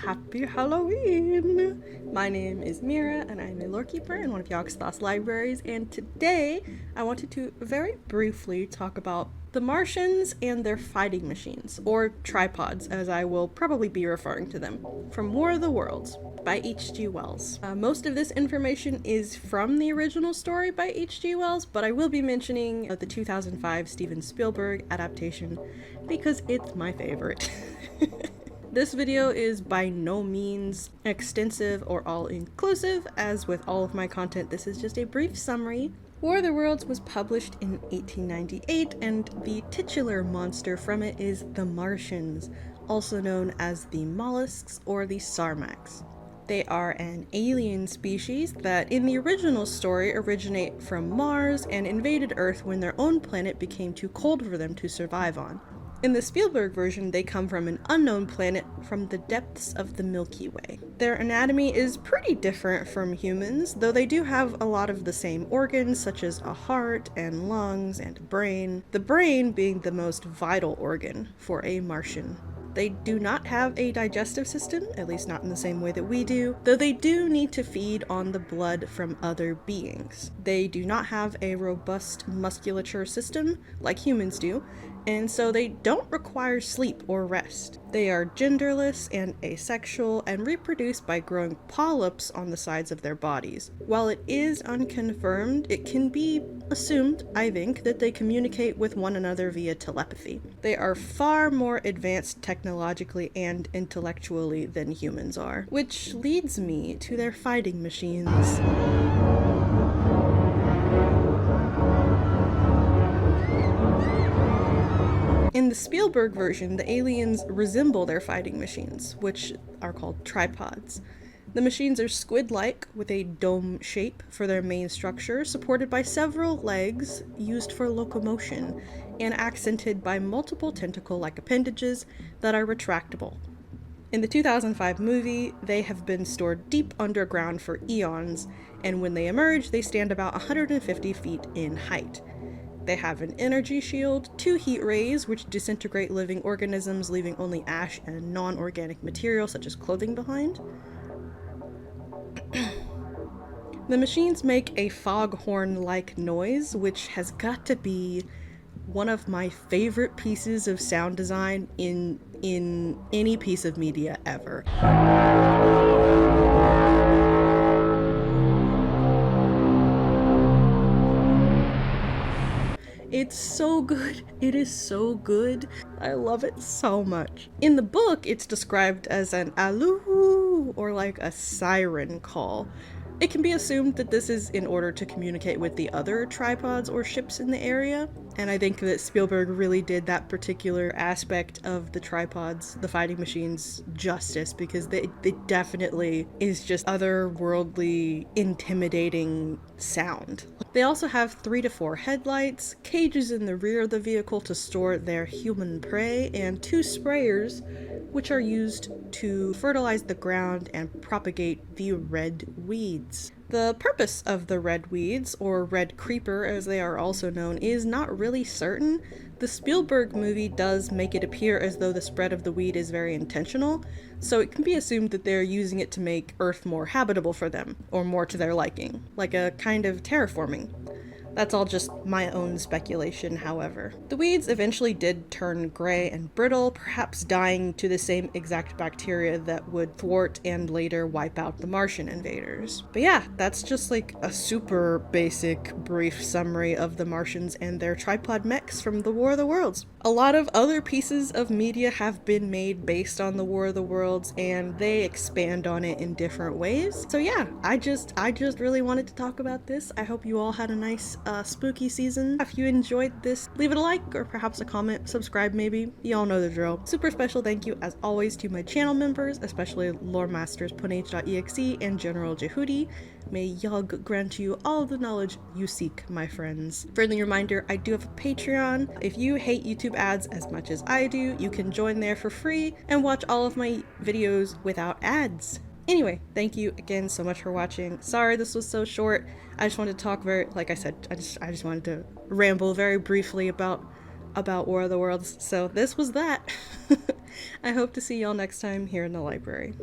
Happy Halloween! My name is Meerah, and I'm a Lorekeeper in one of Yogg-Sothoth's libraries, and today I wanted to very briefly talk about the Martians and their fighting machines, or tripods, as I will probably be referring to them, from War of the Worlds by H.G. Wells. Most of this information is from the original story by H.G. Wells, but I will be mentioning the 2005 Steven Spielberg adaptation because it's my favorite. This video is by no means extensive or all-inclusive. As with all of my content, this is just a brief summary. War of the Worlds was published in 1898, and the titular monster from it is the Martians, also known as the mollusks or the sarmacs. They are an alien species that, in the original story, originate from Mars and invaded Earth when their own planet became too cold for them to survive on. In the Spielberg version, they come from an unknown planet from the depths of the Milky Way. Their anatomy is pretty different from humans, though they do have a lot of the same organs, such as a heart and lungs and a brain, the brain being the most vital organ for a Martian. They do not have a digestive system, at least not in the same way that we do, though they do need to feed on the blood from other beings. They do not have a robust musculature system like humans do, and so they don't require sleep or rest. They are genderless and asexual and reproduce by growing polyps on the sides of their bodies. While it is unconfirmed, it can be assumed, I think, that they communicate with one another via telepathy. They are far more advanced technologically and intellectually than humans are, which leads me to their fighting machines. In the Spielberg version, the aliens resemble their fighting machines, which are called tripods. The machines are squid-like, with a dome shape for their main structure, supported by several legs used for locomotion, and accented by multiple tentacle-like appendages that are retractable. In the 2005 movie, they have been stored deep underground for eons, and when they emerge, they stand about 150 feet in height. They have an energy shield, 2 heat rays which disintegrate living organisms, leaving only ash and non-organic material such as clothing behind. The machines make a foghorn-like noise, which has got to be one of my favorite pieces of sound design in any piece of media ever. It's so good. It is so good. I love it so much. In the book, it's described as an aloo, or like a siren call. It can be assumed that this is in order to communicate with the other tripods or ships in the area, and I think that Spielberg really did that particular aspect of the tripods, the fighting machines, justice, because they definitely is just otherworldly, intimidating sound. They also have 3 to 4 headlights, cages in the rear of the vehicle to store their human prey, and 2 sprayers, which are used to fertilize the ground and propagate the red weeds. The purpose of the red weeds, or red creeper as they are also known, is not really certain. The Spielberg movie does make it appear as though the spread of the weed is very intentional, so it can be assumed that they're using it to make Earth more habitable for them, or more to their liking, like a kind of terraforming. That's all just my own speculation, however. The weeds eventually did turn gray and brittle, perhaps dying to the same exact bacteria that would thwart and later wipe out the Martian invaders. But yeah, that's just like a super basic, brief summary of the Martians and their tripod mechs from the War of the Worlds. A lot of other pieces of media have been made based on the War of the Worlds, and they expand on it in different ways. So yeah, I just really wanted to talk about this. I hope you all had a nice spooky season. If you enjoyed this, leave it a like or perhaps a comment, subscribe maybe. You all know the drill. Super special thank you as always to my channel members, especially Loremasters, PwNaGeDOTexe, and General Jehuty. May Yogg grant you all the knowledge you seek, my friends. Friendly reminder, I do have a Patreon. If you hate YouTube ads as much as I do, you can join there for free and watch all of my videos without ads. Anyway, thank you again so much for watching. Sorry this was so short. I just wanted to talk like I said, I just wanted to ramble very briefly about about War of the Worlds, so this was that. I hope to see y'all next time here in the library.